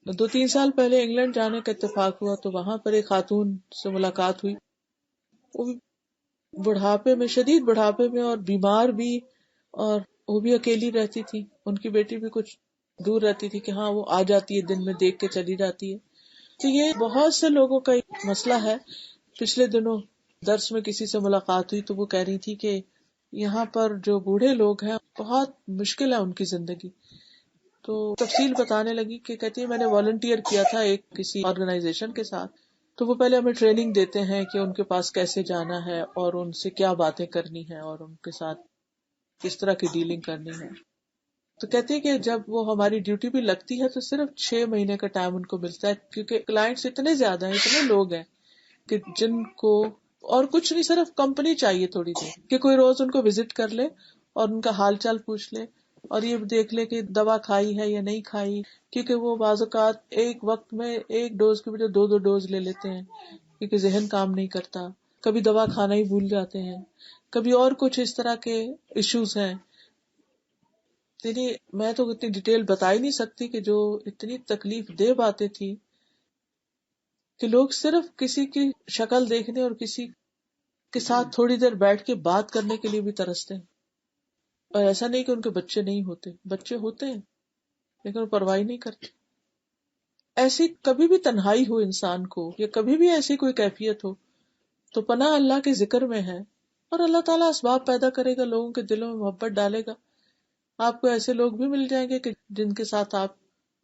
2-3 سال پہلے انگلینڈ جانے کا اتفاق ہوا تو وہاں پر ایک خاتون سے ملاقات ہوئی. وہ بھی بڑھاپے میں، شدید بڑھاپے میں اور بیمار بھی، اور وہ بھی اکیلی رہتی تھی. ان کی بیٹی بھی کچھ دور رہتی تھی کہ ہاں وہ آ جاتی ہے دن میں، دیکھ کے چلی جاتی ہے. تو یہ بہت سے لوگوں کا ایک مسئلہ ہے. پچھلے دنوں درس میں کسی سے ملاقات ہوئی تو وہ کہہ رہی تھی کہ یہاں پر جو بوڑھے لوگ ہیں بہت مشکل ہے ان کی زندگی. تو تفصیل بتانے لگی کہ کہتی ہے میں نے والنٹیئر کیا تھا ایک کسی آرگنائزیشن کے ساتھ. تو وہ پہلے ہمیں ٹریننگ دیتے ہیں کہ ان کے پاس کیسے جانا ہے اور ان سے کیا باتیں کرنی ہے اور ان کے ساتھ کس طرح کی ڈیلنگ کرنی ہے. تو کہتے ہیں کہ جب وہ ہماری ڈیوٹی بھی لگتی ہے تو صرف 6 مہینے کا ٹائم ان کو ملتا ہے، کیونکہ کلائنٹس اتنے زیادہ ہیں، اتنے لوگ ہیں کہ جن کو اور کچھ نہیں، صرف کمپنی چاہیے تھوڑی دیر کہ کوئی روز ان کو وزٹ کر لے اور ان کا حال چال پوچھ لے اور یہ دیکھ لے کہ دوا کھائی ہے یا نہیں کھائی. کیونکہ وہ بعض اوقات ایک وقت میں ایک ڈوز کی بجائے 2 ڈوز لے لیتے ہیں کیونکہ ذہن کام نہیں کرتا. کبھی دوا کھانا ہی بھول جاتے ہیں، کبھی اور کچھ اس طرح کے ایشوز ہیں. یعنی میں تو اتنی ڈیٹیل بتا ہی نہیں سکتی کہ جو اتنی تکلیف دہ باتیں تھی کہ لوگ صرف کسی کی شکل دیکھنے اور کسی کے ساتھ تھوڑی دیر بیٹھ کے بات کرنے کے لیے بھی ترستے ہیں. اور ایسا نہیں کہ ان کے بچے نہیں ہوتے، بچے ہوتے ہیں لیکن وہ پرواہ نہیں کرتے. ایسی کبھی بھی تنہائی ہو انسان کو یا کبھی بھی ایسی کوئی کیفیت ہو تو پناہ اللہ کے ذکر میں ہے، اور اللہ تعالیٰ اسباب پیدا کرے گا، لوگوں کے دلوں میں محبت ڈالے گا. آپ کو ایسے لوگ بھی مل جائیں گے کہ جن کے ساتھ آپ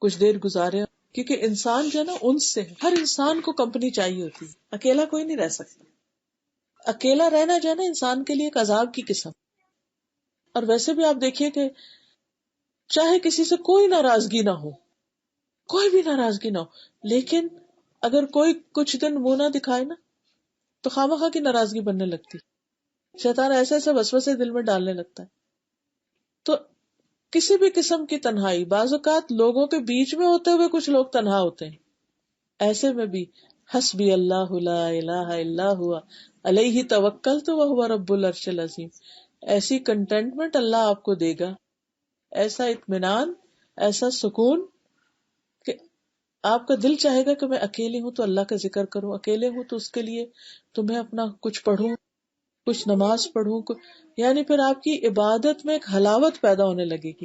کچھ دیر گزارے. کیونکہ انسان جو ہے نا ان سے، ہر انسان کو کمپنی چاہیے ہوتی ہے، اکیلا کوئی نہیں رہ سکتا. اکیلا رہنا جو ہے نا انسان کے لیے ایک عذاب کی قسم. اور ویسے بھی آپ دیکھیے کہ چاہے کسی سے کوئی ناراضگی نہ ہو، کوئی بھی ناراضگی نہ ہو، لیکن اگر کوئی کچھ دن منہ نہ دکھائے نا تو خواہ کی ناراضگی بننے لگتی. شیطان ایسے ایسے وسوسے دل میں ڈالنے لگتا ہے. تو کسی بھی قسم کی تنہائی، بعض اوقات لوگوں کے بیچ میں ہوتے ہوئے کچھ لوگ تنہا ہوتے ہیں، ایسے میں بھی حسبی اللہ لا الہ الا ہوا علیہ توکلت وہو رب العرش العظیم، ایسی کنٹینٹمنٹ اللہ آپ کو دے گا، ایسا اطمینان، ایسا سکون کہ آپ کا دل چاہے گا کہ میں اکیلے ہوں تو اللہ کا ذکر کروں، اکیلے ہوں تو اس کے لیے تمہیں اپنا کچھ پڑھوں، کچھ نماز پڑھوں. یعنی پھر آپ کی عبادت میں ایک حلاوت پیدا ہونے لگے گی.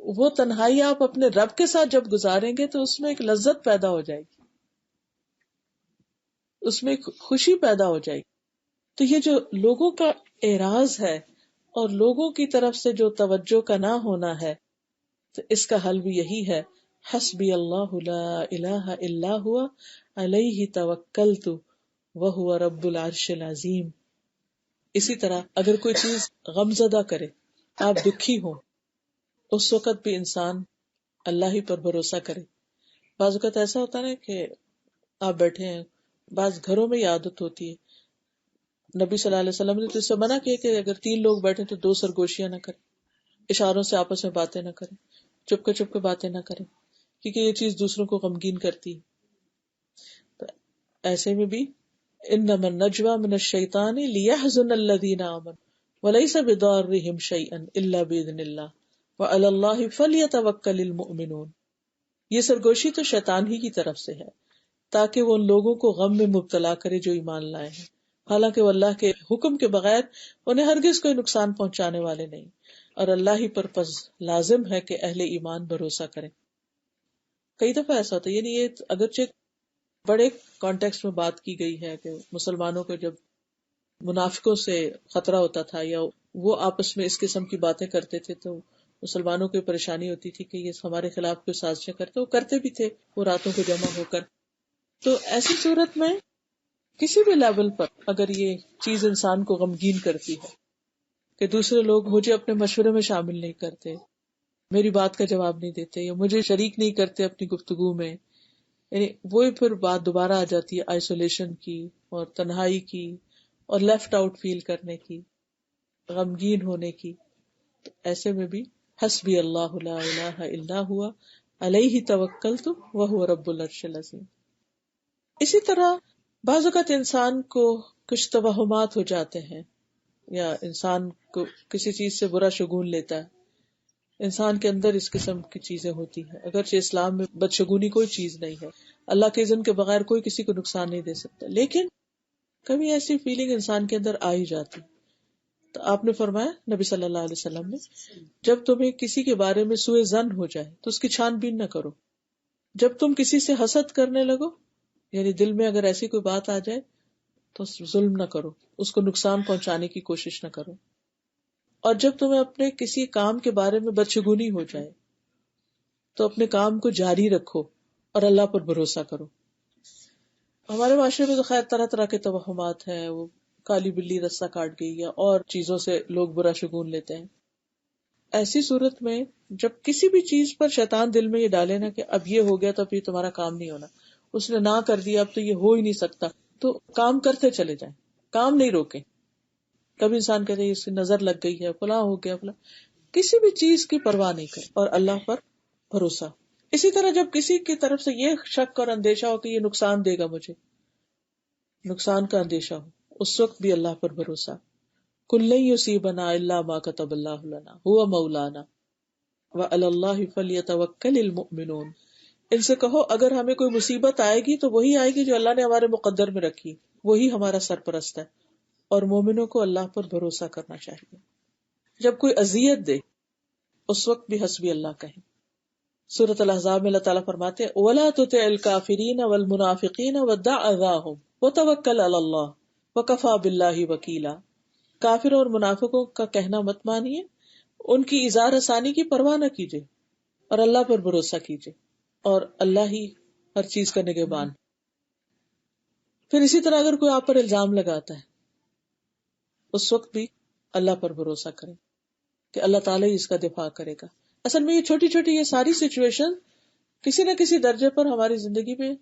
وہ تنہائی آپ اپنے رب کے ساتھ جب گزاریں گے تو اس میں ایک لذت پیدا ہو جائے گی، اس میں ایک خوشی پیدا ہو جائے گی. تو یہ جو لوگوں کا اعراض ہے اور لوگوں کی طرف سے جو توجہ کا نہ ہونا ہے، تو اس کا حل بھی یہی ہے، حسبی اللہ لا الہ الا ہوا علیہ توکلت وہو رب العرش العظیم. اسی طرح اگر کوئی چیز غم زدہ کرے، آپ دکھی ہوں، اس وقت بھی انسان اللہ ہی پر بھروسہ کرے. بعض اوقات ایسا ہوتا ہے کہ آپ بیٹھے ہیں، بعض گھروں میں یہ عادت ہوتی ہے، نبی صلی اللہ علیہ وسلم نے تو اس سے منع کیا کہ اگر 3 لوگ بیٹھے تو 2 سرگوشیاں نہ کریں، اشاروں سے آپس میں باتیں نہ کریں، چپ کے باتیں نہ کریں، کیونکہ یہ چیز دوسروں کو غمگین کرتی ہے. تو ایسے میں بھی انما النجوى من الشیطان لیحزن الذین آمنوا ولیس بضارهم شیئا الا باذن اللہ وعلی اللہ فلیتوکل المؤمنون. یہ سرگوشی تو شیطان ہی کی طرف سے ہے تاکہ وہ ان لوگوں کو غم میں مبتلا کرے جو ایمان لائے ہیں، حالانکہ وہ اللہ کے حکم کے بغیر انہیں ہرگز کوئی نقصان پہنچانے والے نہیں، اور اللہ ہی پر پس لازم ہے کہ اہل ایمان بھروسہ کریں. کئی دفعہ ایسا ہوتا ہے، یعنی یہ اگرچہ بڑے کانٹیکسٹ میں بات کی گئی ہے کہ مسلمانوں کو جب منافقوں سے خطرہ ہوتا تھا یا وہ آپس میں اس قسم کی باتیں کرتے تھے تو مسلمانوں کو پریشانی ہوتی تھی کہ یہ ہمارے خلاف کوئی سازشیں کرتے، وہ کرتے بھی تھے وہ راتوں کو جمع ہو کر. تو ایسی صورت میں کسی بھی لیول پر اگر یہ چیز انسان کو غمگین کرتی ہے کہ دوسرے لوگ مجھے اپنے مشورے میں شامل نہیں کرتے، میری بات کا جواب نہیں دیتے یا مجھے شریک نہیں کرتے اپنی گفتگو میں، یعنی وہی پھر بات دوبارہ آ جاتی ہے آئسولیشن کی اور تنہائی کی اور لیفٹ آؤٹ فیل کرنے کی، غمگین ہونے کی. تو ایسے میں بھی حسبی اللہ لا الہ الا ہوا علیہ توکلت وہو رب العرش العظیم. اسی طرح بعض اوقات انسان کو کچھ توہمات ہو جاتے ہیں یا انسان کو کسی چیز سے برا شگون لیتا ہے انسان کے اندر اس قسم کی چیزیں ہوتی ہیں. اگرچہ اسلام میں بدشگونی کوئی چیز نہیں ہے، اللہ کے اذن کے بغیر کوئی کسی کو نقصان نہیں دے سکتا، لیکن کبھی ایسی فیلنگ انسان کے اندر آ ہی جاتی. تو آپ نے فرمایا نبی صلی اللہ علیہ وسلم نے، جب تمہیں کسی کے بارے میں سوء ظن ہو جائے تو اس کی چھان بین نہ کرو. جب تم کسی سے حسد کرنے لگو، یعنی دل میں اگر ایسی کوئی بات آ جائے تو ظلم نہ کرو، اس کو نقصان پہنچانے کی کوشش نہ کرو. اور جب تمہیں اپنے کسی کام کے بارے میں بدشگونی ہو جائے تو اپنے کام کو جاری رکھو اور اللہ پر بھروسہ کرو. ہمارے معاشرے میں تو خیر طرح طرح کے توہمات ہیں، وہ کالی بلی رسہ کاٹ گئی یا اور چیزوں سے لوگ برا شگون لیتے ہیں. ایسی صورت میں جب کسی بھی چیز پر شیطان دل میں یہ ڈالے نا کہ اب یہ ہو گیا تو اب یہ تمہارا کام نہیں ہونا، اس نے نہ کر دیا اب تو یہ ہو ہی نہیں سکتا، تو کام کرتے چلے جائیں، کام نہیں روکیں. کبھی انسان کہتے ہیں اس کی نظر لگ گئی ہے، فلاں ہو گیا فلاں، کسی بھی چیز کی پرواہ نہیں کرے اور اللہ پر بھروسہ. اسی طرح جب کسی کی طرف سے یہ شک اور اندیشہ ہو کہ یہ نقصان دے گا، مجھے نقصان کا اندیشہ ہو، اس وقت بھی اللہ پر بھروسہ. کل لن یصیبنا الا ما کتب اللہ لنا هو مولانا وعلی اللہ فلیتوکل المؤمنون. ان سے کہو اگر ہمیں کوئی مصیبت آئے گی تو وہی آئے گی جو اللہ نے ہمارے مقدر میں رکھی، وہی ہمارا سرپرست ہے، اور مومنوں کو اللہ پر بھروسہ کرنا چاہیے. جب کوئی اذیت دے اس وقت بھی حسبی اللہ کہیں. سورۃ الاحزاب میں اللہ تعالیٰ فرماتے ہیں وَلَا تُطِعِ الْكَافِرِينَ وَالْمُنَافِقِينَ وَادَّعْ أَذَاهُمْ وَتَوَكَّلْ عَلَى اللَّهِ وَكَفَى بِاللَّهِ وَكِيلًا. کافر اور منافقوں کا کہنا مت مانیے، ان کی اظہار رسانی کی پرواہ نہ کیجیے اور اللہ پر بھروسہ کیجیے، اور اللہ ہی ہر چیز کا نگہبان. پھر اسی طرح اگر کوئی آپ پر الزام لگاتا ہے اس وقت بھی اللہ پر بھروسہ کریں کہ اللہ تعالیٰ ہی اس کا دفاع کرے گا. اصل میں یہ چھوٹی چھوٹی یہ ساری سچویشن کسی نہ کسی درجے پر ہماری زندگی میں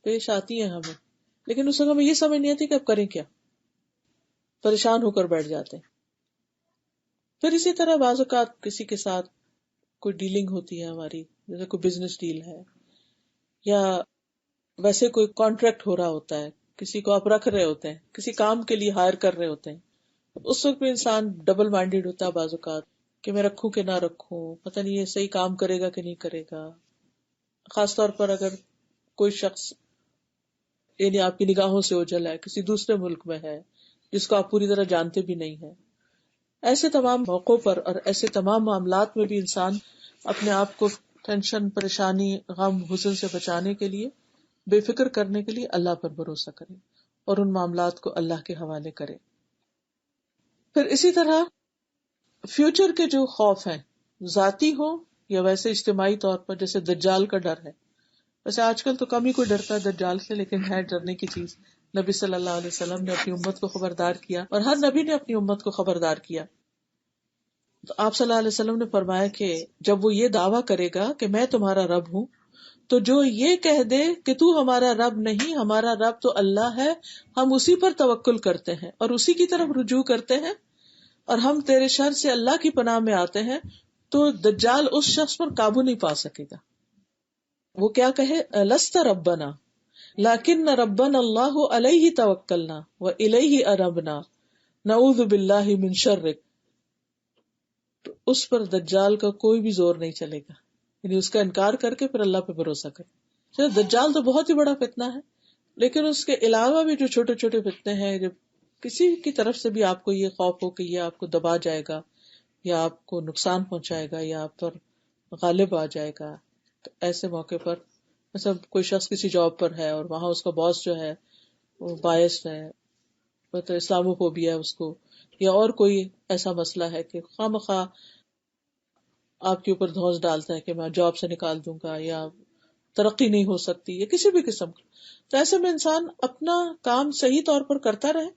پیش آتی ہیں ہمیں، لیکن اس وقت ہمیں یہ سمجھ نہیں آتی کہ اب کریں کیا، پریشان ہو کر بیٹھ جاتے ہیں. پھر اسی طرح بعض اوقات کسی کے ساتھ کوئی ڈیلنگ ہوتی ہے ہماری، جیسے کوئی بزنس ڈیل ہے یا ویسے کوئی کانٹریکٹ ہو رہا ہوتا ہے، کسی کو آپ رکھ رہے ہوتے ہیں، کسی کام کے لیے ہائر کر رہے ہوتے ہیں، اس وقت بھی انسان ڈبل مائنڈیڈ ہوتا ہے بعض اوقات کہ میں رکھوں کہ نہ رکھوں، پتہ نہیں یہ صحیح کام کرے گا کہ نہیں کرے گا. خاص طور پر اگر کوئی شخص یعنی آپ کی نگاہوں سے اوجھل ہے، کسی دوسرے ملک میں ہے جس کو آپ پوری طرح جانتے بھی نہیں ہیں. ایسے تمام موقعوں پر اور ایسے تمام معاملات میں بھی انسان اپنے آپ کو ٹینشن، پریشانی، غم، حزن سے بچانے کے لیے، بے فکر کرنے کے لیے اللہ پر بھروسہ کرے اور ان معاملات کو اللہ کے حوالے کرے. پھر اسی طرح فیوچر کے جو خوف ہیں، ذاتی ہو یا ویسے اجتماعی طور پر، جیسے دجال کا ڈر ہے. ویسے آج کل تو کم ہی کوئی ڈرتا ہے دجال سے، لیکن ہے ڈرنے کی چیز. نبی صلی اللہ علیہ وسلم نے اپنی امت کو خبردار کیا اور ہر نبی نے اپنی امت کو خبردار کیا. تو آپ صلی اللہ علیہ وسلم نے فرمایا کہ جب وہ یہ دعویٰ کرے گا کہ میں تمہارا رب ہوں، تو جو یہ کہہ دے کہ تو ہمارا رب نہیں، ہمارا رب تو اللہ ہے، ہم اسی پر توکل کرتے ہیں اور اسی کی طرف رجوع کرتے ہیں، اور ہم تیرے شر سے اللہ کی پناہ میں آتے ہیں، تو دجال اس شخص پر قابو نہیں پا سکے گا. وہ کیا کہے، لست ربنا لیکن ربنا اللہ علیہ توکلنا والیہ انبنا نعوذ باللہ من شرک. تو اس پر دجال کا کوئی بھی زور نہیں چلے گا، یعنی اس کا انکار کر کے پھر اللہ پہ بھروسہ کرے. دجال تو بہت ہی بڑا فتنہ ہے، لیکن اس کے علاوہ بھی جو چھوٹے چھوٹے فتنے ہیں، جب کسی کی طرف سے بھی آپ کو یہ خوف ہو کہ یہ آپ کو دبا جائے گا یا آپ کو نقصان پہنچائے گا یا آپ پر غالب آ جائے گا، تو ایسے موقع پر مثلا کوئی شخص کسی جاب پر ہے اور وہاں اس کا باس جو ہے وہ بائسڈ ہے، مطلب اسلامو فوبیا ہے اس کو، یا اور کوئی ایسا مسئلہ ہے کہ خواہ مخواہ آپ کے اوپر دھوس ڈالتا ہے کہ میں جاب سے نکال دوں گا یا ترقی نہیں ہو سکتی یا کسی بھی قسم کا. تو ایسے میں انسان اپنا کام صحیح طور پر کرتا رہے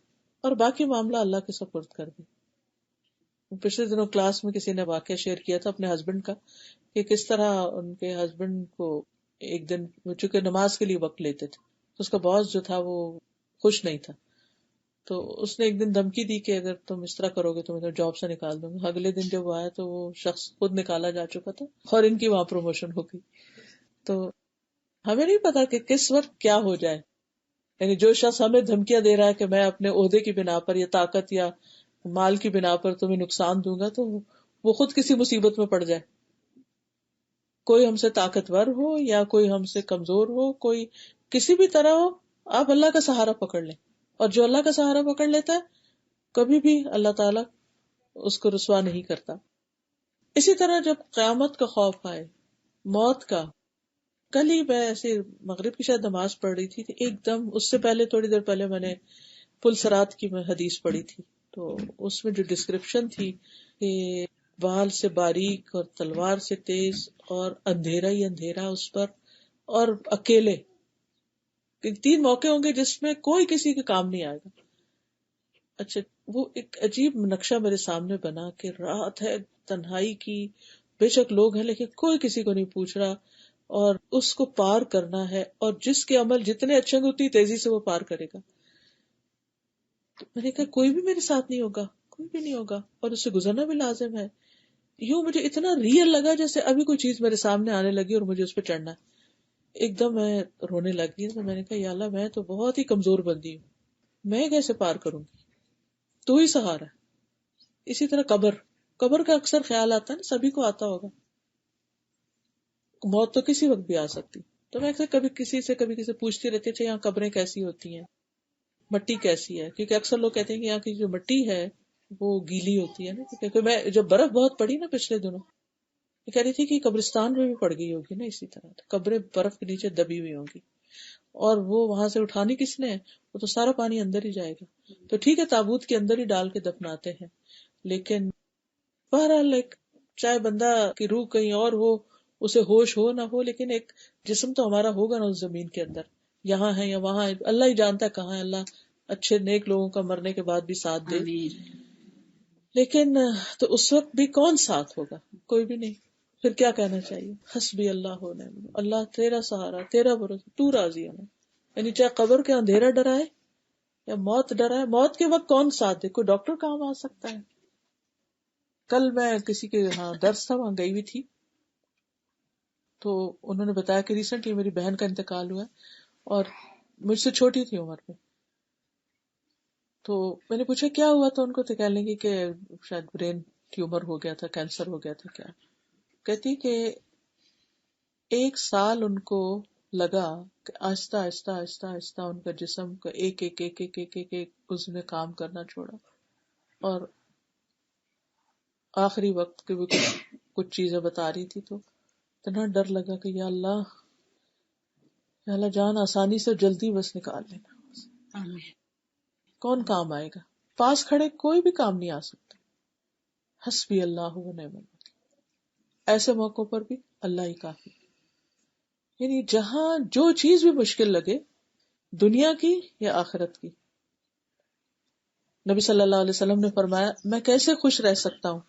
اور باقی معاملہ اللہ کے سپرد کر دے. پچھلے دنوں کلاس میں کسی نے واقعہ شیئر کیا تھا اپنے ہسبینڈ کا کہ کس طرح ان کے ہسبینڈ کو ایک دن چونکہ نماز کے لیے وقت لیتے تھے تو اس کا باس جو تھا وہ خوش نہیں تھا، تو اس نے ایک دن دھمکی دی کہ اگر تم اس طرح کرو گے تو میں جاب سے نکال دوں گا. اگلے دن جب وہ آیا تو وہ شخص خود نکالا جا چکا تھا اور ان کی وہاں پروموشن ہو گئی. تو ہمیں نہیں پتا کہ کس وقت کیا ہو جائے، یعنی جو شخص ہمیں دھمکیاں دے رہا ہے کہ میں اپنے عہدے کی بنا پر یا طاقت یا مال کی بنا پر تمہیں نقصان دوں گا، تو وہ خود کسی مصیبت میں پڑ جائے. کوئی ہم سے طاقتور ہو یا کوئی ہم سے کمزور ہو، کوئی کسی بھی طرح ہو، آپ اللہ کا سہارا پکڑ لیں. اور جو اللہ کا سہارا پکڑ لیتا ہے کبھی بھی اللہ تعالیٰ اس کو رسوا نہیں کرتا. اسی طرح جب قیامت کا خوف آئے، موت کا، کل ہی میں ایسے مغرب کی شاید نماز پڑھ رہی تھی، ایک دم اس سے پہلے تھوڑی دیر پہلے میں نے پل صراط کی میں حدیث پڑھی تھی، تو اس میں جو ڈسکرپشن تھی کہ بال سے باریک اور تلوار سے تیز اور اندھیرا ہی اندھیرا اس پر، اور اکیلے، کہ 3 موقع ہوں گے جس میں کوئی کسی کے کام نہیں آئے گا. اچھا، وہ ایک عجیب نقشہ میرے سامنے بنا کہ رات ہے، تنہائی کی، بے شک لوگ ہیں لیکن کوئی کسی کو نہیں پوچھ رہا، اور اس کو پار کرنا ہے، اور جس کے عمل جتنے اچھے ہوں گے اتنی تیزی سے وہ پار کرے گا. تو میں نے کہا کوئی بھی میرے ساتھ نہیں ہوگا، کوئی بھی نہیں ہوگا، اور اس سے گزرنا بھی لازم ہے. یوں مجھے اتنا ریئل لگا جیسے ابھی کوئی چیز میرے سامنے آنے لگی اور مجھے اس پہ چڑھنا ہے. ایک دم میں رونے لگی. تو میں نے کہا یا اللہ، میں تو بہت ہی کمزور بندی ہوں، میں کیسے پار کروں گی، تو ہی سہارا. اسی طرح قبر کا اکثر خیال آتا ہے نا، سبھی کو آتا ہوگا. موت تو کسی وقت بھی آ سکتی. تو میں اکثر کبھی کسی سے پوچھتی رہتی اچھا یہاں قبریں کیسی ہوتی ہیں، مٹی کیسی ہے، کیونکہ اکثر لوگ کہتے ہیں کہ یہاں کی جو مٹی ہے وہ گیلی ہوتی ہے نا. کیونکہ میں جب برف بہت پڑی نا پچھلے دنوں، میں کہہ رہی تھی کہ قبرستان میں بھی پڑ گئی ہوگی نا اسی طرح، تو قبریں برف کے نیچے دبی ہوئی ہوں گی، اور وہ وہاں سے اٹھانی کس نے ہے، وہ تو سارا پانی اندر ہی جائے گا. تو ٹھیک ہے تابوت کے اندر ہی ڈال کے دفناتے ہیں، لیکن بہرحال ایک چاہے بندہ کی روح کہیں اور ہو، اسے ہوش ہو نہ ہو، لیکن ایک جسم تو ہمارا ہوگا نا اس زمین کے اندر، یہاں ہے یا وہاں ہے، اللہ ہی جانتا ہے کہاں ہے. اللہ اچھے نیک لوگوں کا مرنے کے بعد بھی ساتھ دے. لیکن تو اس وقت بھی کون ساتھ ہوگا؟ کوئی بھی نہیں. پھر کیا کہنا چاہیے؟ حسبی اللہ و نعم الوکیل، اللہ تیرا سہارا، تیرا بھروسہ، تو راضی ہونا. یعنی چاہے قبر کے اندھیرا ڈرائے یا موت ڈرائے، موت کے وقت کون ساتھ دے؟ کوئی ڈاکٹر کام آ سکتا ہے؟ کل میں کسی کے یہاں درس تھا، وہاں گئی ہوئی تھی، تو انہوں نے بتایا کہ ریسنٹلی میری بہن کا انتقال ہوا ہے اور مجھ سے چھوٹی تھی عمر میں. تو میں نے پوچھا کیا ہوا، تو ان کو تو کہنے لگی کہ شاید برین ٹیومر ہو گیا تھا، کینسر ہو گیا تھا. کیا کہتی کہ 1 سال ان کو لگا کہ آہستہ آہستہ آہستہ آہستہ ان کا جسم کا ایک ایک ایک ایک ایک ایک ایک اس نے کام کرنا چھوڑا، اور آخری وقت کے بھی کچھ چیزیں بتا رہی تھی. تو اتنا ڈر لگا کہ یا اللہ جان آسانی سے جلدی بس نکال لینا. کون کام آئے گا؟ پاس کھڑے کوئی بھی کام نہیں آ سکتا. حسبی اللہ و نعم الوکیل. ایسے موقع پر بھی اللہ ہی کافی. یعنی جہاں جو چیز بھی مشکل لگے، دنیا کی یا آخرت کی. نبی صلی اللہ علیہ وسلم نے فرمایا میں کیسے خوش رہ سکتا ہوں،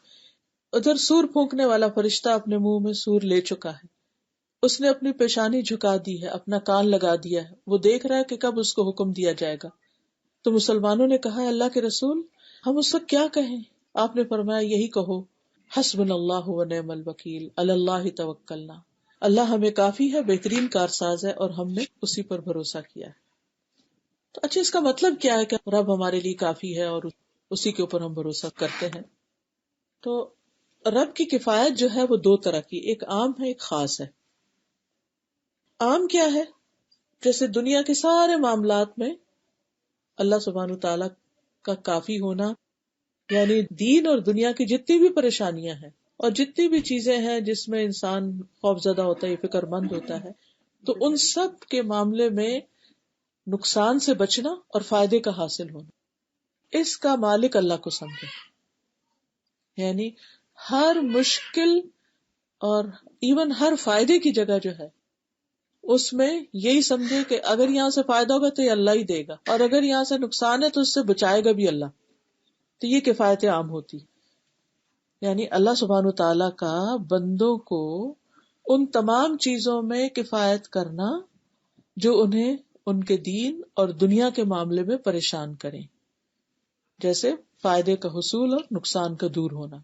ادھر سور پھونکنے والا فرشتہ اپنے منہ میں سور لے چکا ہے، اس نے اپنی پیشانی جھکا دی ہے، اپنا کان لگا دیا ہے، وہ دیکھ رہا ہے کہ کب اس کو حکم دیا جائے گا. تو مسلمانوں نے کہا اللہ کے رسول ہم اس وقت کیا کہیں؟ آپ نے فرمایا یہی کہو حسبنا اللہ و نعم الوکیل، علی اللہ توکلنا، اللہ ہمیں کافی ہے، بہترین کارساز ہے، اور ہم نے اسی پر بھروسہ کیا ہے. تو اچھا اس کا مطلب کیا ہے کہ رب ہمارے لیے کافی ہے اور اسی کے اوپر ہم بھروسہ کرتے ہیں؟ تو رب کی کفایت جو ہے وہ 2 طرح کی، ایک عام ہے ایک خاص ہے. عام کیا ہے؟ جیسے دنیا کے سارے معاملات میں اللہ سبحانہ تعالیٰ کا کافی ہونا، یعنی دین اور دنیا کی جتنی بھی پریشانیاں ہیں اور جتنی بھی چیزیں ہیں جس میں انسان خوف زدہ ہوتا ہے، فکر مند ہوتا ہے، تو ان سب کے معاملے میں نقصان سے بچنا اور فائدے کا حاصل ہونا، اس کا مالک اللہ کو سمجھے. یعنی ہر مشکل اور ایون ہر فائدے کی جگہ جو ہے اس میں یہی سمجھے کہ اگر یہاں سے فائدہ ہوگا تو یہ اللہ ہی دے گا، اور اگر یہاں سے نقصان ہے تو اس سے بچائے گا بھی اللہ. تو یہ کفایت عام ہوتی. یعنی اللہ سبحانہ تعالیٰ کا بندوں کو ان تمام چیزوں میں کفایت کرنا جو انہیں ان کے دین اور دنیا کے معاملے میں پریشان کریں، جیسے فائدے کا حصول اور نقصان کا دور ہونا.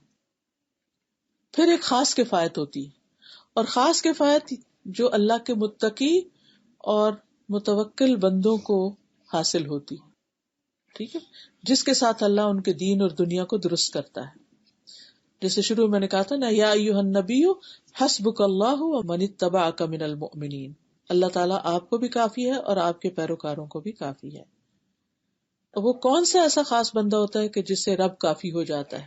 پھر ایک خاص کفایت ہوتی ہے، اور خاص کفایت جو اللہ کے متقی اور متوکل بندوں کو حاصل ہوتی، ٹھیک ہے، جس کے ساتھ اللہ ان کے دین اور دنیا کو درست کرتا ہے. جیسے شروع میں نے کہا تھا نا، یا ایھا النبی حسبک اللہ ومن اتبعک من المؤمنین، اللہ تعالیٰ آپ کو بھی کافی ہے اور آپ کے پیروکاروں کو بھی کافی ہے. وہ کون سا ایسا خاص بندہ ہوتا ہے کہ جس سے رب کافی ہو جاتا ہے؟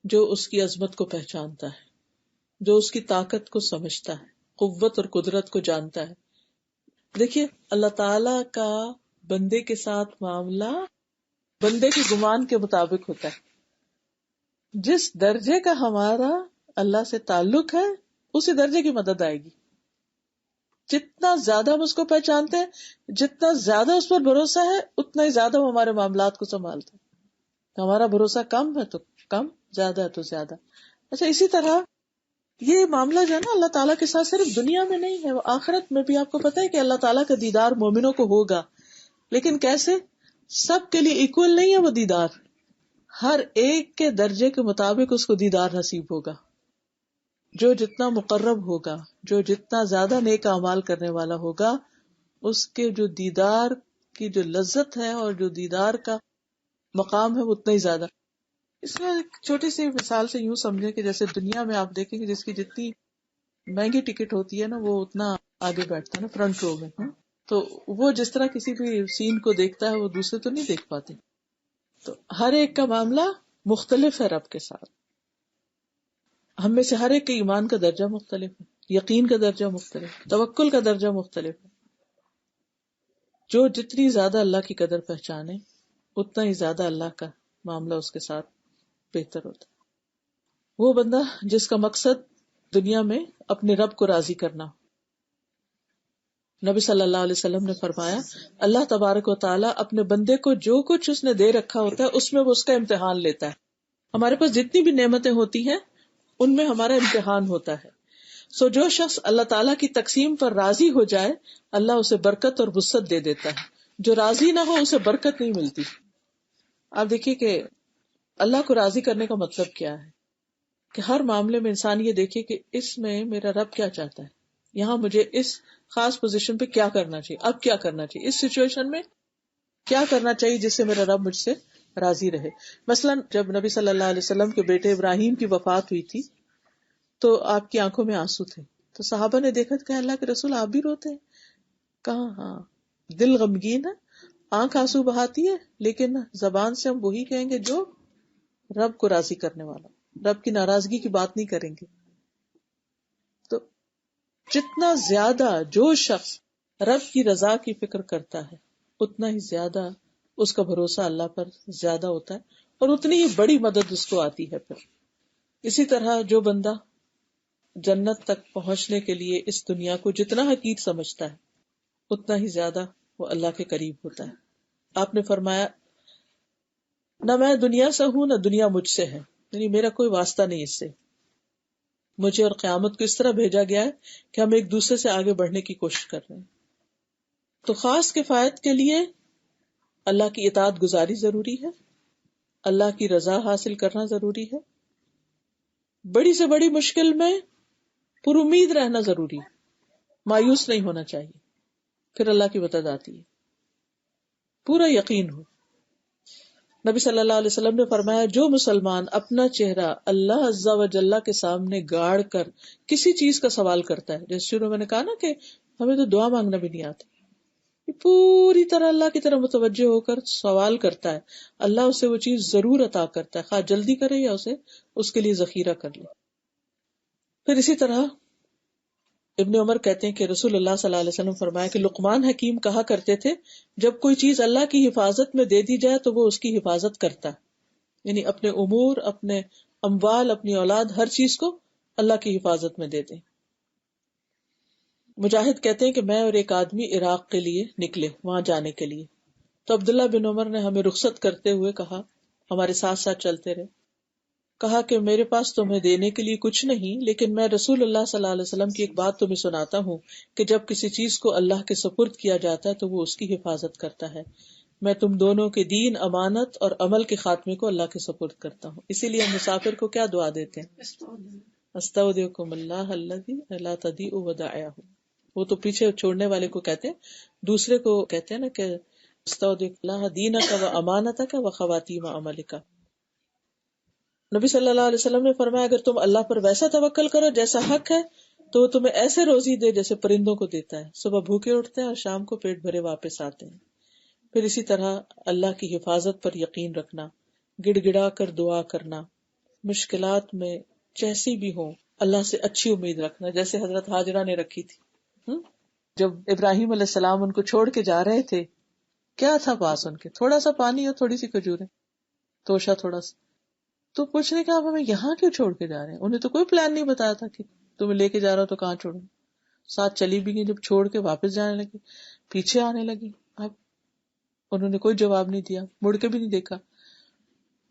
جو اس کی عظمت کو پہچانتا ہے، جو اس کی طاقت کو سمجھتا ہے، قوت اور قدرت کو جانتا ہے. دیکھیے اللہ تعالی کا بندے کے ساتھ معاملہ بندے کے گمان کے مطابق ہوتا ہے. جس درجے کا ہمارا اللہ سے تعلق ہے اسی درجے کی مدد آئے گی. جتنا زیادہ ہم اس کو پہچانتے ہیں، جتنا زیادہ اس پر بھروسہ ہے، اتنا ہی زیادہ وہ ہمارے معاملات کو سنبھالتے ہیں. ہمارا بھروسہ کم ہے تو کم، زیادہ ہے تو زیادہ. اچھا، اسی طرح یہ معاملہ جو ہے نا اللہ تعالیٰ کے ساتھ صرف دنیا میں نہیں ہے، وہ آخرت میں بھی. آپ کو پتا ہے کہ اللہ تعالیٰ کا دیدار مومنوں کو ہوگا، لیکن کیسے؟ سب کے لیے ایکول نہیں ہے وہ دیدار. ہر ایک کے درجے کے مطابق اس کو دیدار نصیب ہوگا. جو جتنا مقرب ہوگا، جو جتنا زیادہ نیک اعمال کرنے والا ہوگا، اس کے جو دیدار کی جو لذت ہے اور جو دیدار کا مقام ہے وہ اتنا ہی زیادہ. اس میں ایک چھوٹی سی مثال سے یوں سمجھے کہ جیسے دنیا میں آپ دیکھیں کہ جس کی جتنی مہنگی ٹکٹ ہوتی ہے نا، وہ اتنا آگے بیٹھتا ہے نا، فرنٹ رو میں. تو وہ جس طرح کسی بھی سین کو دیکھتا ہے وہ دوسرے تو نہیں دیکھ پاتے. تو ہر ایک کا معاملہ مختلف ہے رب کے ساتھ. ہم میں سے ہر ایک کے ایمان کا درجہ مختلف ہے، یقین کا درجہ مختلف ہے، توکل کا درجہ مختلف ہے. جو جتنی زیادہ اللہ کی قدر پہچانے اتنا ہی زیادہ اللہ کا معاملہ اس کے ساتھ بہتر ہوتا ہے. وہ بندہ جس کا مقصد دنیا میں اپنے رب کو راضی کرنا ہو. نبی صلی اللہ علیہ وسلم نے فرمایا اللہ تبارک و تعالیٰ اپنے بندے کو جو کچھ اس نے دے رکھا ہوتا ہے اس میں وہ اس کا امتحان لیتا ہے. ہمارے پاس جتنی بھی نعمتیں ہوتی ہیں ان میں ہمارا امتحان ہوتا ہے. سو جو شخص اللہ تعالیٰ کی تقسیم پر راضی ہو جائے اللہ اسے برکت اور وسعت دے دیتا ہے. جو راضی نہ ہو اسے برکت نہیں ملتی. آپ دیکھیے کہ اللہ کو راضی کرنے کا مطلب کیا ہے کہ ہر معاملے میں انسان یہ دیکھے کہ اس میں میرا رب کیا چاہتا ہے، یہاں مجھے اس خاص پوزیشن پہ کیا کرنا چاہیے، اب کیا کرنا چاہیے، اس سچویشن میں کیا کرنا چاہیے جس سے میرا رب مجھ سے راضی رہے. مثلا جب نبی صلی اللہ علیہ وسلم کے بیٹے ابراہیم کی وفات ہوئی تھی تو آپ کی آنکھوں میں آنسو تھے. تو صحابہ نے دیکھا کہ اللہ کے رسول آپ بھی روتے ہیں. کہاں، ہاں دل غمگین ہے، آنکھ آنسو بہاتی ہے، لیکن زبان سے ہم وہی کہیں گے جو رب کو راضی کرنے والا، رب کی ناراضگی کی بات نہیں کریں گے. تو جتنا زیادہ جو شخص رب کی رضا کی فکر کرتا ہے اتنا ہی زیادہ اس کا بھروسہ اللہ پر زیادہ ہوتا ہے اور اتنی ہی بڑی مدد اس کو آتی ہے. پھر اسی طرح جو بندہ جنت تک پہنچنے کے لیے اس دنیا کو جتنا حقیر سمجھتا ہے اتنا ہی زیادہ وہ اللہ کے قریب ہوتا ہے. آپ نے فرمایا نہ میں دنیا سے ہوں نہ دنیا مجھ سے ہے، یعنی میرا کوئی واسطہ نہیں اس سے. مجھے اور قیامت کو اس طرح بھیجا گیا ہے کہ ہم ایک دوسرے سے آگے بڑھنے کی کوشش کر رہے ہیں. تو خاص کفایت کے لیے اللہ کی اطاعت گزاری ضروری ہے، اللہ کی رضا حاصل کرنا ضروری ہے. بڑی سے بڑی مشکل میں پر امید رہنا ضروری ہے، مایوس نہیں ہونا چاہیے. پھر اللہ کی مدد آتی ہے، پورا یقین ہو. نبی صلی اللہ علیہ وسلم نے فرمایا جو مسلمان اپنا چہرہ اللہ عز و جل کے سامنے گاڑ کر کسی چیز کا سوال کرتا ہے، جیسے شروع میں نے کہا نا کہ ہمیں تو دعا مانگنا بھی نہیں آتا، پوری طرح اللہ کی طرف متوجہ ہو کر سوال کرتا ہے، اللہ اسے وہ چیز ضرور عطا کرتا ہے، خواہ جلدی کرے یا اسے اس کے لیے ذخیرہ کر لے. پھر اسی طرح ابن عمر کہتے ہیں کہ رسول اللہ صلی اللہ علیہ وسلم فرمایا کہ لقمان حکیم کہا کرتے تھے جب کوئی چیز اللہ کی حفاظت میں دے دی جائے تو وہ اس کی حفاظت کرتا ہے، یعنی اپنے امور، اپنے اموال، اپنی اولاد، ہر چیز کو اللہ کی حفاظت میں دے دیں. مجاہد کہتے ہیں کہ میں اور ایک آدمی عراق کے لیے نکلے، وہاں جانے کے لیے. تو عبداللہ بن عمر نے ہمیں رخصت کرتے ہوئے کہا، ہمارے ساتھ ساتھ چلتے رہے، کہا کہ میرے پاس تمہیں دینے کے لیے کچھ نہیں، لیکن میں رسول اللہ صلی اللہ علیہ وسلم کی ایک بات تمہیں سناتا ہوں کہ جب کسی چیز کو اللہ کے سپرد کیا جاتا ہے تو وہ اس کی حفاظت کرتا ہے. میں تم دونوں کے دین، امانت اور عمل کے خاتمے کو اللہ کے سپرد کرتا ہوں. اسی لیے ہم مسافر کو کیا دعا دیتے ہیں؟ استودعکم اللہ الذی لا تضیع ودائعہ. وہ تو پیچھے چھوڑنے والے کو کہتے ہیں، دوسرے کو کہتے ہیں نا کہ استودع اللہ دینک و امانتک و خواتیم عملک. نبی صلی اللہ علیہ وسلم نے فرمایا اگر تم اللہ پر ویسا توکل کرو جیسا حق ہے تو وہ تمہیں ایسے روزی دے جیسے پرندوں کو دیتا ہے، صبح بھوکے اٹھتے ہیں اور شام کو پیٹ بھرے واپس آتے ہیں۔ پھر اسی طرح اللہ کی حفاظت پر یقین رکھنا، گڑ گڑا کر دعا کرنا، مشکلات میں جیسی بھی ہوں اللہ سے اچھی امید رکھنا، جیسے حضرت ہاجرہ نے رکھی تھی۔ جب ابراہیم علیہ السلام ان کو چھوڑ کے جا رہے تھے، کیا تھا پاس ان کے؟ تھوڑا سا پانی اور تھوڑی سی کھجوریں، توشا تھوڑا سا۔ تو پوچھ رہے کہ آپ ہمیں یہاں کیوں چھوڑ کے جا رہے ہیں؟ انہیں تو کوئی پلان نہیں بتایا تھا کہ تمہیں لے کے جا رہا ہو تو کہاں چھوڑوں۔ ساتھ چلی بھی گئی، جب چھوڑ کے واپس جانے لگی، پیچھے آنے لگی، اب انہوں نے کوئی جواب نہیں دیا، مڑ کے بھی نہیں دیکھا۔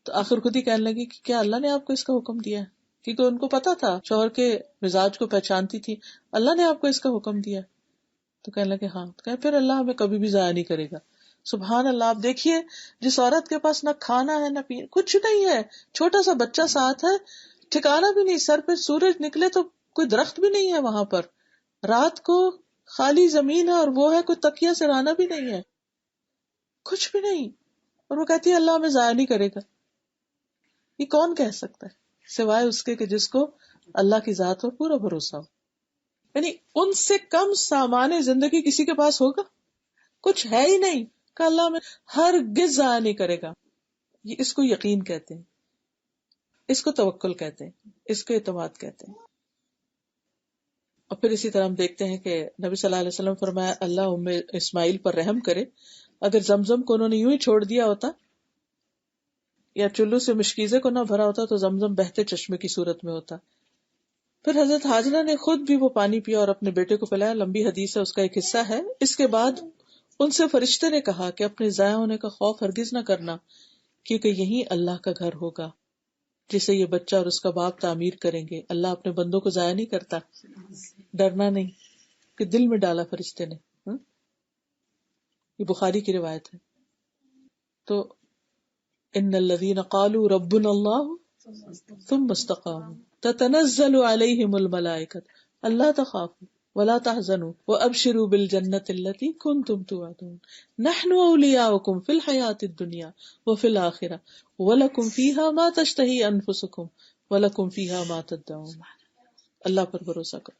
تو آخر خود ہی کہنے لگی کہ کیا اللہ نے آپ کو اس کا حکم دیا ہے؟ کیونکہ ان کو پتا تھا، شوہر کے مزاج کو پہچانتی تھی، اللہ نے آپ کو اس کا حکم دیا ہے؟ تو کہنے لگے ہاں۔ تو کہے پھر اللہ ہمیں کبھی بھی ضائع نہیں کرے گا۔ سبحان اللہ، آپ دیکھیے جس عورت کے پاس نہ کھانا ہے نہ پینا، کچھ نہیں ہے، چھوٹا سا بچہ ساتھ ہے، ٹھکانا بھی نہیں، سر پہ سورج نکلے تو کوئی درخت بھی نہیں ہے وہاں پر، رات کو خالی زمین ہے اور وہ ہے کوئی تکیہ سرانا بھی نہیں ہے، کچھ بھی نہیں، اور وہ کہتی ہے اللہ ہمیں ضائع نہیں کرے گا۔ یہ کون کہہ سکتا ہے سوائے اس کے کہ جس کو اللہ کی ذات پر پورا بھروسہ ہو؟ یعنی ان سے کم سامان زندگی کسی کے پاس ہوگا؟ کچھ ہے ہی نہیں کہ اللہ ہمیں ہرگز ضائع نہیں کرے گا۔ یہ اس کو یقین کہتے ہیں، اس کو توکل کہتے ہیں، اس کو اعتماد کہتے ہیں۔ اور پھر اسی طرح ہم دیکھتے ہیں کہ نبی صلی اللہ علیہ وسلم فرمایا اللہ ام اسماعیل پر رحم کرے، اگر زمزم کو انہوں نے یوں ہی چھوڑ دیا ہوتا یا چلو سے مشکیزے کو نہ بھرا ہوتا تو زمزم بہتے چشمے کی صورت میں ہوتا۔ پھر حضرت حاجرہ نے خود بھی وہ پانی پیا اور اپنے بیٹے کو پلایا، لمبی حدیث ہے، اس کا ایک حصہ ہے۔ اس کے بعد ان سے فرشتے نے کہا کہ اپنے ضائع ہونے کا خوف ہرگز نہ کرنا، کیونکہ یہی اللہ کا گھر ہوگا جسے یہ بچہ اور اس کا باپ تعمیر کریں گے۔ اللہ اپنے بندوں کو ضائع نہیں کرتا، ڈرنا نہیں، کہ دل میں ڈالا فرشتے نے۔ یہ بخاری کی روایت ہے۔ تو ان الذین قالوا ربنا اللہ ثم استقاموا تتنزل علیہم الملائکۃ الا تخافوا ولا تحزنوا وابشروا بالجنۃ التي كنتم توعدون نحن اولیاؤکم فی الحیاۃ الدنیا وفی الآخرہ ولکم فیہا ما تشتہی انفسکم ولکم فیہا ما تدعون۔ اللہ پر بھروسہ کرو۔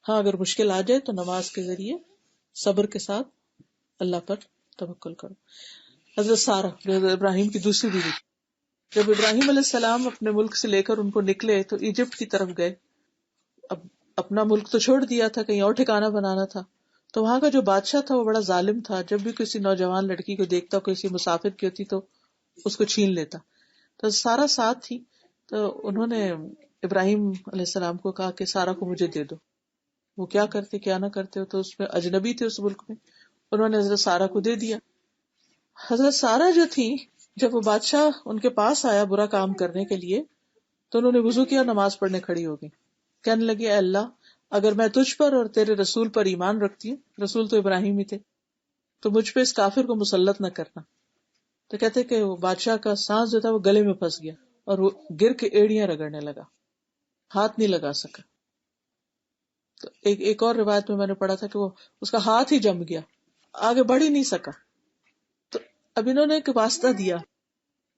ہاں اگر مشکل آ جائے تو نماز کے ذریعے صبر کے ساتھ اللہ پر توکل کرو۔ حضرت سارہ جو حضرت ابراہیم کی دوسری بیوی، جب ابراہیم علیہ السلام اپنے ملک سے لے کر ان کو نکلے تو ایجپٹ کی طرف گئے۔ اب اپنا ملک تو چھوڑ دیا تھا، کہیں اور ٹھکانہ بنانا تھا، تو وہاں کا جو بادشاہ تھا وہ بڑا ظالم تھا، جب بھی کسی نوجوان لڑکی کو دیکھتا، کسی مسافر کی ہوتی تو اس کو چھین لیتا۔ تو سارہ ساتھ تھی، تو انہوں نے ابراہیم علیہ السلام کو کہا کہ سارہ کو مجھے دے دو۔ وہ کیا کرتے کیا نہ کرتے، تو اس میں اجنبی تھے اس ملک میں، انہوں نے حضرت سارہ کو دے دیا۔ حضرت سارہ جو تھی، جب وہ بادشاہ ان کے پاس آیا برا کام کرنے کے لیے تو انہوں نے وضو کیا، نماز پڑھنے کھڑی ہو گئی، کہنے لگی اے اللہ اگر میں تجھ پر اور تیرے رسول پر ایمان رکھتی ہوں، رسول تو ابراہیم ہی تھے، تو مجھ پہ اس کافر کو مسلط نہ کرنا۔ تو کہتے کہ وہ بادشاہ کا سانس جو تھا وہ گلے میں پھنس گیا اور وہ گر کے ایڑیاں رگڑنے لگا، ہاتھ نہیں لگا سکا۔ تو ایک اور روایت میں نے پڑھا تھا کہ وہ اس کا ہاتھ ہی جم گیا، آگے بڑھ ہی نہیں سکا۔ تو اب انہوں نے ایک واسطہ دیا،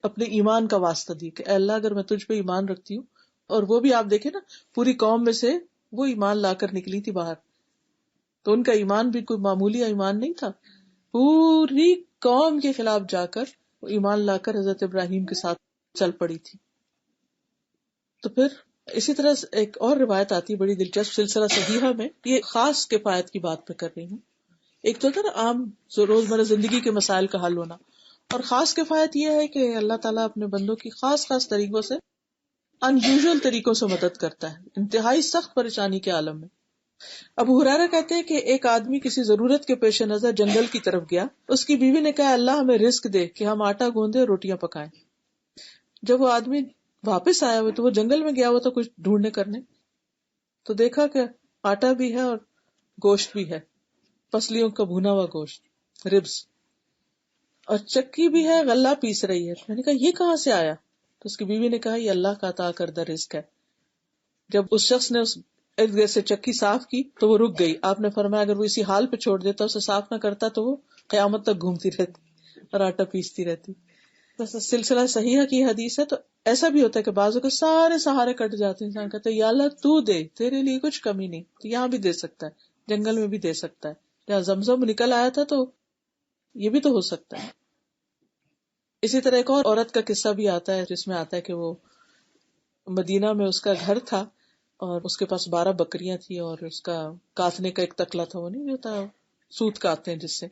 اپنے ایمان کا واسطہ دی کہ اے اللہ اگر میں تجھ پہ ایمان رکھتی ہوں، اور وہ بھی آپ دیکھیں نا پوری قوم میں سے وہ ایمان لا کر نکلی تھی باہر، تو ان کا ایمان بھی کوئی معمولی ایمان نہیں تھا، پوری قوم کے خلاف جا کر وہ ایمان لا کر حضرت ابراہیم کے ساتھ چل پڑی تھی۔ تو پھر اسی طرح ایک اور روایت آتی بڑی دلچسپ سلسلہ صحیحہ میں، یہ خاص کفایت کی بات پہ کر رہی ہوں۔ ایک تو تھا نا عام روزمرہ زندگی کے مسائل کا حل ہونا، اور خاص کفایت یہ ہے کہ اللہ تعالیٰ اپنے بندوں کی خاص طریقوں سے، ان یوزول طریقوں سے مدد کرتا ہے انتہائی سخت پریشانی کے عالم میں۔ ابو ہریرہ کہتے ہیں کہ ایک آدمی کسی ضرورت کے پیش نظر جنگل کی طرف گیا، اس کی بیوی نے کہا اللہ ہمیں رزق دے کہ ہم آٹا گوندے اور روٹیاں پکائیں۔ جب وہ آدمی واپس آیا ہوا تو وہ جنگل میں گیا ہوا تھا کچھ ڈھونڈنے کرنے، تو دیکھا کہ آٹا بھی ہے اور گوشت بھی ہے، پسلیوں کا بھونا ہوا گوشت، ربز، اور چکی بھی ہے، غلہ پیس رہی ہے۔ میں نے کہا یہ کہاں سے آیا؟ تو اس کی بیوی نے کہا یہ اللہ کا عطا کردہ رزق ہے۔ جب اس شخص نے اس ارد گرد سے چکی صاف کی تو وہ رک گئی۔ آپ نے فرمایا اگر وہ اسی حال پہ چھوڑ دیتا، اسے صاف نہ کرتا، تو وہ قیامت تک گھومتی رہتی اور آٹا پیستی رہتی۔ بس سلسلہ صحیحہ کی حدیث ہے۔ تو ایسا بھی ہوتا ہے کہ بعضوں کے سارے سہارے کٹ جاتے ہیں، انسان کہتا ہے یا اللہ تو دے، تیرے لیے کچھ کمی نہیں، تو یہاں بھی دے سکتا ہے، جنگل میں بھی دے سکتا ہے، جہاں زمزم نکل آیا تھا تو یہ بھی تو ہو سکتا ہے. اسی طرح ایک اور عورت کا قصہ بھی آتا ہے جس میں آتا ہے کہ وہ مدینہ میں اس کا گھر تھا اور اس کے پاس 12 بکریاں تھی اور اس کا کاتنے کا ایک تکلا تھا، وہ نہیں ہوتا سوت کاتے ہیں جس سے.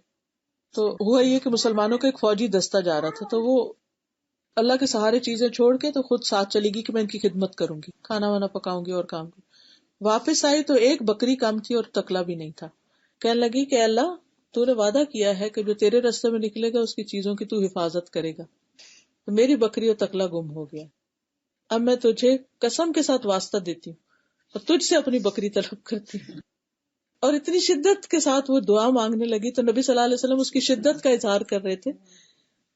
تو ہوا یہ کہ مسلمانوں کا ایک فوجی دستہ جا رہا تھا، تو وہ اللہ کے سہارے چیزیں چھوڑ کے تو خود ساتھ چلے گی کہ میں ان کی خدمت کروں گی، کھانا وانا پکاؤں گی اور کام کی. واپس آئی تو ایک بکری کم تھی اور تکلا بھی نہیں تھا. کہنے لگی کہ اللہ تو نے وعدہ کیا ہے کہ جو تیرے راستے میں نکلے گا اس کی چیزوں کی تو حفاظت کرے گا، تو میری بکری اور تکلا گم ہو گیا. اب میں تجھے قسم کے ساتھ واسطہ دیتی ہوں اور تجھ سے اپنی بکری طلب کرتی ہوں. اور اتنی شدت کے ساتھ وہ دعا مانگنے لگی تو نبی صلی اللہ علیہ وسلم اس کی شدت کا اظہار کر رہے تھے.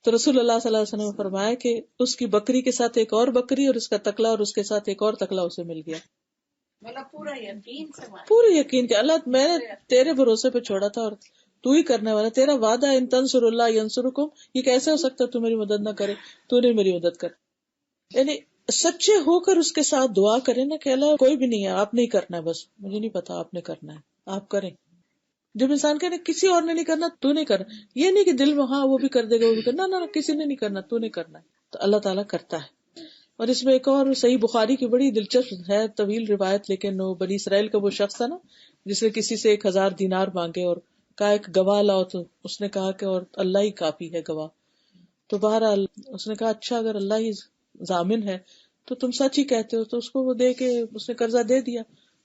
تو رسول اللہ صلی اللہ علیہ وسلم نے فرمایا کہ اس کی بکری کے ساتھ ایک اور بکری اور اس کا تکلا اور اس کے ساتھ ایک اور تکلا اسے مل گیا. پورے یقین کہ اللہ میں نے تیرے بھروسے پہ چھوڑا تھا اور تو ہی کرنے والا، تیرا وعدہ ان تنصر اللہ ینصرکم، یہ کیسے ہو سکتا تو میری مدد نہ کرے، تو نہیں میری مدد کر. یعنی سچے ہو کر اس کے ساتھ دعا کریں نا کہ اللہ کوئی بھی نہیں ہے، آپ نہیں کرنا ہے، بس مجھے نہیں پتا آپ نے کرنا ہے، آپ کریں. جب انسان کہنے کسی اور نے نہیں کرنا تو نہیں کرنا، یہ نہیں کہ دل میں ہاں وہ بھی کر دے گا وہ بھی کرنا، نہ کسی نے نہیں کرنا تو نہیں کرنا ہے، تو اللہ تعالیٰ کرتا ہے. اور اس میں ایک اور صحیح بخاری کی بڑی دلچسپ ہے طویل روایت، لیکن وہ بنی اسرائیل کا وہ شخص تھا نا جس نے کسی سے 1000 دینار مانگے اور کہا ایک گواہ لاؤ، تو اس نے کہا کہ اور اللہ ہی کافی ہے گواہ. تو بہرحال اس نے کہا اچھا اگر اللہ ہی ضامن ہے تو تم سچ ہی کہتے ہو. تو اس کو وہ دے کے اس نے قرضہ دے دیا.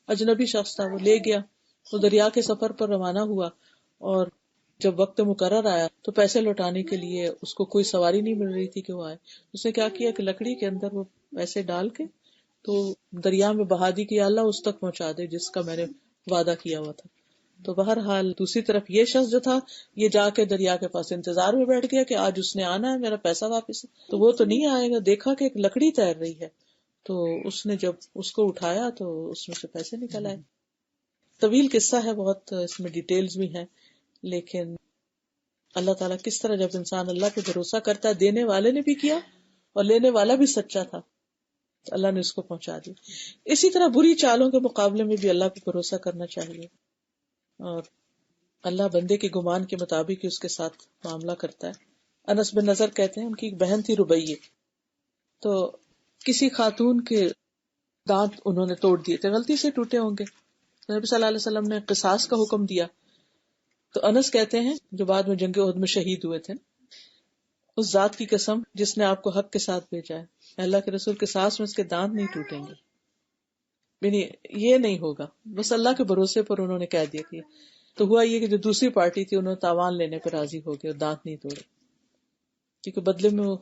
اجنبی شخص تھا، وہ لے گیا، وہ دریا کے سفر پر روانہ ہوا اور جب وقت مقرر آیا تو پیسے لوٹانے کے لیے اس کو کوئی سواری نہیں مل رہی تھی کہ وہ آئے. اس نے کیا کیا کہ لکڑی کے اندر وہ پیسے ڈال کے تو دریا میں بہا دی کہ اللہ اس تک پہنچا دے جس کا میں نے وعدہ کیا ہوا تھا. تو بہرحال دوسری طرف یہ شخص جو تھا یہ جا کے دریا کے پاس انتظار میں بیٹھ گیا کہ آج اس نے آنا ہے، میرا پیسہ واپس. تو وہ تو نہیں آئے گا، دیکھا کہ ایک لکڑی تیر رہی ہے تو اس نے جب اس کو اٹھایا تو اس میں سے پیسے نکل آئے. طویل قصہ ہے بہت، اس میں ڈیٹیلز بھی ہیں، لیکن اللہ تعالیٰ کس طرح جب انسان اللہ پہ بھروسہ کرتا ہے، دینے والے نے بھی کیا اور لینے والا بھی سچا تھا تو اللہ نے اس کو پہنچا دی. اسی طرح بری چالوں کے مقابلے میں بھی اللہ پہ بھروسہ کرنا چاہیے اور اللہ بندے کے گمان کے مطابق ہی اس کے ساتھ معاملہ کرتا ہے. انس بن نضر کہتے ہیں ان کی ایک بہن تھی ربیہ، تو کسی خاتون کے دانت انہوں نے توڑ دیے تھے، غلطی سے ٹوٹے ہوں گے. نبی صلی اللہ علیہ وسلم نے قصاص کا حکم دیا. تو انس کہتے ہیں جو بعد میں جنگ احد میں شہید ہوئے تھے، اس ذات کی قسم جس نے آپ کو حق کے ساتھ بھیجا ہے، اللہ کے رسول قصاص میں اس کے دانت نہیں ٹوٹیں گے، یعنی یہ نہیں ہوگا. بس اللہ کے بھروسے پر انہوں نے کہہ دیا کہ تو ہوا یہ کہ جو دوسری پارٹی تھی انہوں نے تاوان لینے پر راضی ہو گئے اور دانت نہیں توڑے، کیونکہ بدلے میں وہ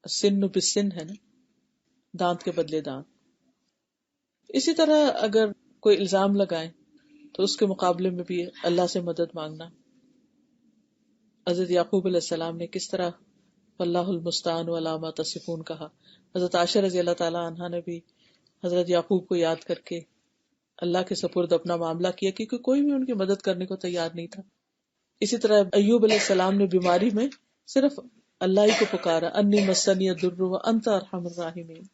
سن بسن ہے نا، دانت کے بدلے دانت. اسی طرح اگر کوئی الزام لگائے تو اس کے مقابلے میں بھی اللہ سے مدد مانگنا. حضرت یعقوب علیہ السلام نے کس طرح واللہ المستعان علی ما تصفون کہا. حضرت عائشہ رضی اللہ تعالی عنہا نے بھی حضرت یعقوب کو یاد کر کے اللہ کے سپرد اپنا معاملہ کیا کیونکہ کوئی بھی ان کی مدد کرنے کو تیار نہیں تھا. اسی طرح ایوب علیہ السلام نے بیماری میں صرف اللہ ہی کو پکارا، انی مسنی الضر وانت ارحم الراحمین.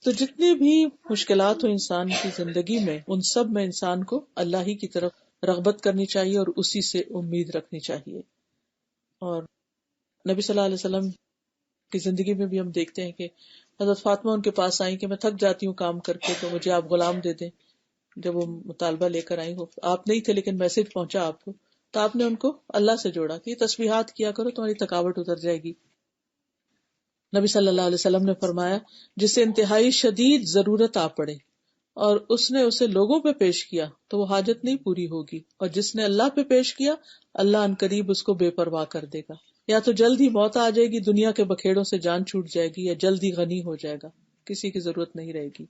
تو جتنی بھی مشکلات ہو انسان کی زندگی میں، ان سب میں انسان کو اللہ ہی کی طرف رغبت کرنی چاہیے اور اسی سے امید رکھنی چاہیے. اور نبی صلی اللہ علیہ وسلم کی زندگی میں بھی ہم دیکھتے ہیں کہ حضرت فاطمہ ان کے پاس آئیں کہ میں تھک جاتی ہوں کام کر کے تو مجھے آپ غلام دے دیں. جب وہ مطالبہ لے کر آئی ہو، آپ نہیں تھے لیکن میسج پہنچا آپ کو، تو آپ نے ان کو اللہ سے جوڑا کہ یہ تسبیحات کیا کرو تمہاری تھکاوٹ اتر جائے گی. نبی صلی اللہ علیہ وسلم نے فرمایا جسے انتہائی شدید ضرورت آ پڑے اور اس نے اسے لوگوں پہ پیش کیا تو وہ حاجت نہیں پوری ہوگی، اور جس نے اللہ پہ پیش کیا اللہ ان قریب اس کو بے پرواہ کر دے گا. یا تو جلد ہی موت آ جائے گی، دنیا کے بکھیڑوں سے جان چھوٹ جائے گی، یا جلد ہی غنی ہو جائے گا، کسی کی ضرورت نہیں رہے گی.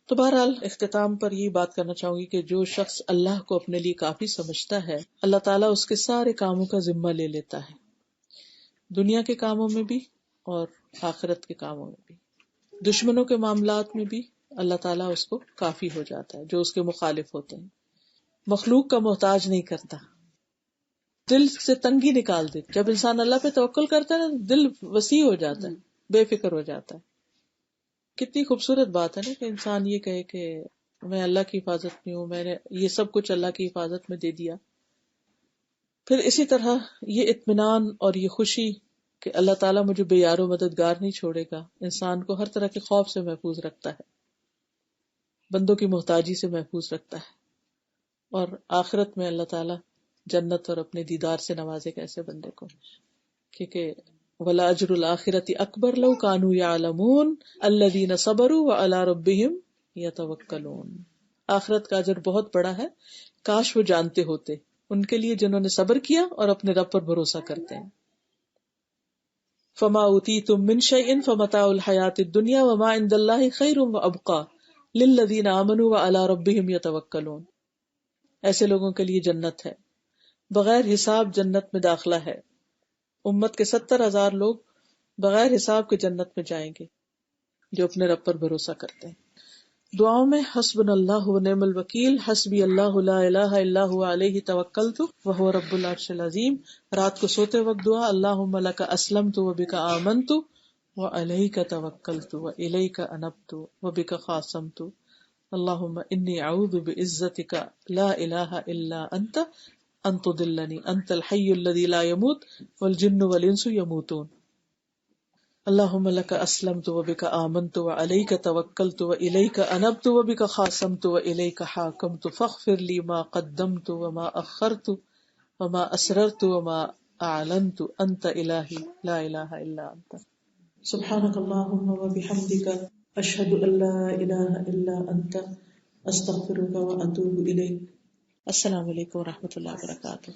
تو بہرحال اختتام پر یہ بات کرنا چاہوں گی کہ جو شخص اللہ کو اپنے لیے کافی سمجھتا ہے، اللہ تعالیٰ اس کے سارے کاموں کا ذمہ لے لیتا ہے، دنیا کے کاموں میں بھی اور آخرت کے کاموں میں بھی. دشمنوں کے معاملات میں بھی اللہ تعالیٰ اس کو کافی ہو جاتا ہے جو اس کے مخالف ہوتے ہیں. مخلوق کا محتاج نہیں کرتا، دل سے تنگی نکال دیتا. جب انسان اللہ پہ توکل کرتا ہے نا دل وسیع ہو جاتا ہے، بے فکر ہو جاتا ہے. کتنی خوبصورت بات ہے نا کہ انسان یہ کہے کہ میں اللہ کی حفاظت میں ہوں، میں نے یہ سب کچھ اللہ کی حفاظت میں دے دیا. پھر اسی طرح یہ اطمینان اور یہ خوشی کہ اللہ تعالیٰ مجھے بے یار و مددگار نہیں چھوڑے گا، انسان کو ہر طرح کے خوف سے محفوظ رکھتا ہے، بندوں کی محتاجی سے محفوظ رکھتا ہے، اور آخرت میں اللہ تعالیٰ جنت اور اپنے دیدار سے نوازے گا ایسے بندے کو. کیونکہ وَلَأَجْرُ الْآخِرَةِ أَكْبَرُ لَوْ كَانُوا يَعْلَمُونَ الَّذِينَ صَبَرُوا وَعَلَىٰ رَبِّهِمْ يَتَوَكَّلُونَ. آخرت کا اجر بہت بڑا ہے، کاش وہ جانتے ہوتے، ان کے لیے جنہوں نے صبر کیا اور اپنے رب پر بھروسہ کرتے ہیں. فَمَا أُوتِيتُم مِّن شَيْءٍ فَمَتَاعُ الْحَيَاةِ الدُّنْيَا وَمَا عِندَ اللَّهِ خَيْرٌ وَأَبْقَىٰ لِلَّذِينَ آمَنُوا وَعَلَىٰ رَبِّهِمْ يَتَوَكَّلُونَ. ایسے لوگوں کے لیے جنت ہے، بغیر حساب جنت میں داخلہ ہے. امت کے 70,000 لوگ بغیر حساب کے جنت میں جائیں گے جو اپنے رب پر بھروسہ کرتے ہیں. دعاؤں میں حسبنا اللہ و نعم الوکیل، حسبی اللہ لا الہ الا هو علیہ توکلت وہو رب العرش العظیم. رات کو سوتے وقت دعا اللہم لک اسلمت وبک آمنت وعلیک توکلت والیک انبت وبک خاصمت اللہم انی اعوذ بعزتک لا الہ الا انت ان تضلنی انت الحی الذی لا يموت والجن والانس یموتون. اللہم لک اسلمت وبک آمنت وعلیک توکلت والیک انبت وبک خاصمت والیک حاکمت فاغفر لی ما قدمت وما اخرت وما اسررت وما اعلنت انت الہی لا الہ الا انت. سبحانک اللہم وبحمدک اشہد ان لا الہ الا انت استغفرک واتوب الیک. السلام علیکم ورحمۃ اللہ وبرکاتہ.